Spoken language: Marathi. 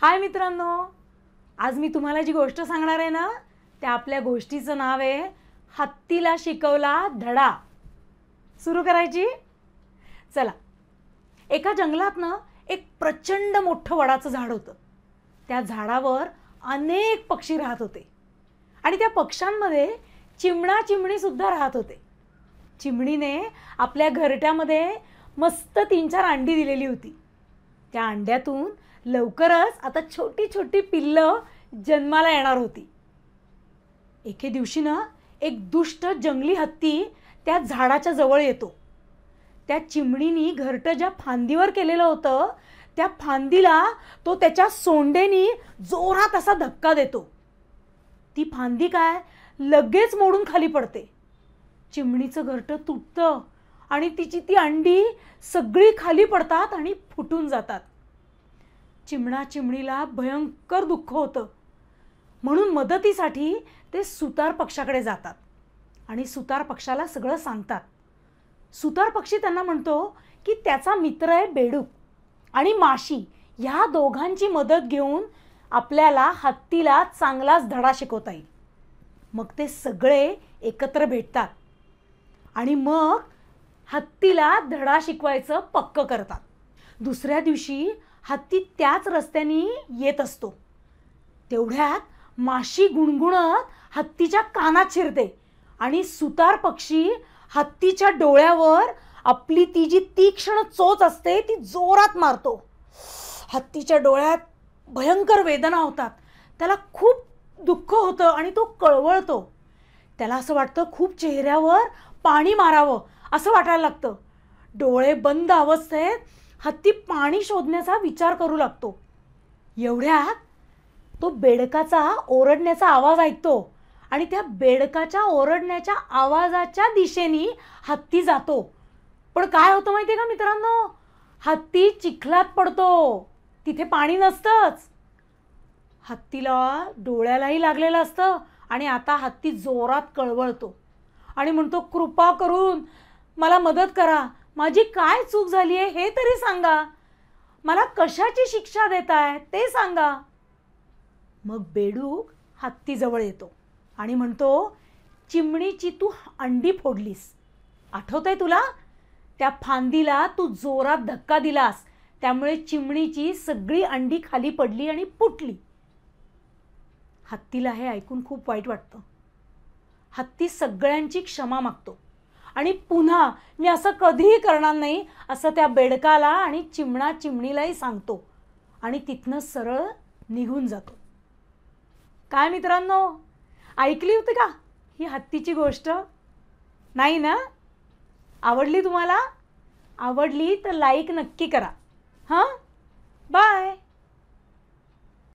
हाय मित्रांनो, आज मी तुम्हाला जी गोष्ट सांगणार आहे ना, त्या आपल्या गोष्टीचं नाव आहे हत्तीला शिकवला धडा. सुरू करायची? चला. एका जंगलात ना एक प्रचंड मोठं वडाचं झाड होतं. त्या झाडावर अनेक पक्षी राहत होते आणि त्या पक्ष्यांमध्ये चिमणा चिमणी सुद्धा राहत होते. चिमणीने आपल्या घरट्यामध्ये मस्त 3-4 अंडी दिलेली होती. त्या अंड्यातून लवकरच आता छोटी छोटी पिल्लं जन्माला येणार होती. एके दिवशी ना एक दुष्ट जंगली हत्ती त्या झाडाच्या जवळ येतो. त्या चिमणीनी घरटं ज्या फांदीवर केलेलं होतं त्या फांदीला तो त्याच्या सोंडेनी जोरात असा धक्का देतो. ती फांदी काय लगेच मोडून खाली पडते. चिमणीचं घरटं तुटतं आणि तिची ती अंडी सगळी खाली पडतात आणि फुटून जातात. चिमणा चिमणीला भयंकर दुःख होतं. म्हणून मदतीसाठी ते सुतार पक्षाकडे जातात आणि सुतार पक्षाला सगळं सांगतात. सुतार पक्षी त्यांना म्हणतो की त्याचा मित्र आहे बेडूक आणि माशी, ह्या दोघांची मदत घेऊन आपल्याला हत्तीला चांगलाच धडा शिकवता येईल. मग ते सगळे एकत्र भेटतात आणि मग हत्तीला धडा शिकवायचं पक्क करतात. दुसऱ्या दिवशी हत्ती त्याच रस्त्याने येत असतो. तेवढ्यात माशी गुणगुणत हत्तीच्या कानात शिरते आणि सुतार पक्षी हत्तीच्या डोळ्यावर आपली ती जी तीक्ष्ण चोच असते ती जोरात मारतो. हत्तीच्या डोळ्यात भयंकर वेदना होतात. त्याला खूप दुःख होतं आणि तो कळवळतो. त्याला असं वाटतं खूप चेहऱ्यावर पाणी मारावं असं वाटायला लागतं. डोळे बंद अवस्थेत हत्ती पाणी शोधण्याचा विचार करू लागतो. एवढ्यात तो बेडकाचा ओरडण्याचा आवाज ऐकतो आणि त्या बेडकाच्या ओरडण्याच्या आवाजाच्या दिशेने हत्ती जातो. पण काय होतं माहिती आहे का मित्रांनो, हत्ती चिखलात पडतो. तिथे पाणी नसतंच. हत्तीला डोळ्यालाही लागलेलं असतं आणि आता हत्ती जोरात कळवळतो आणि म्हणतो, कृपा करून मला मदत करा. माझी काय चूक झाली आहे हे तरी सांगा. मला कशाची शिक्षा देताय ते सांगा. मग बेडूक हत्तीजवळ येतो आणि म्हणतो, चिमणीची तू अंडी फोडलीस, आठवतंय तुला? त्या फांदीला तू जोरात धक्का दिलास, त्यामुळे चिमणीची सगळी अंडी खाली पडली आणि फुटली. हत्तीला हे ऐकून खूप वाईट वाटतं. हत्ती सगळ्यांची क्षमा मागतो आणि पुन्हा मी असं कधीही करणार नाही असं त्या बेडकाला आणि चिमणा चिमणीलाही सांगतो आणि तिथनं सरळ निघून जातो. काय मित्रांनो, ऐकली होती का ही हत्तीची गोष्ट? नाही ना? आवडली तुम्हाला? आवडली तर लाईक नक्की करा. हां, बाय.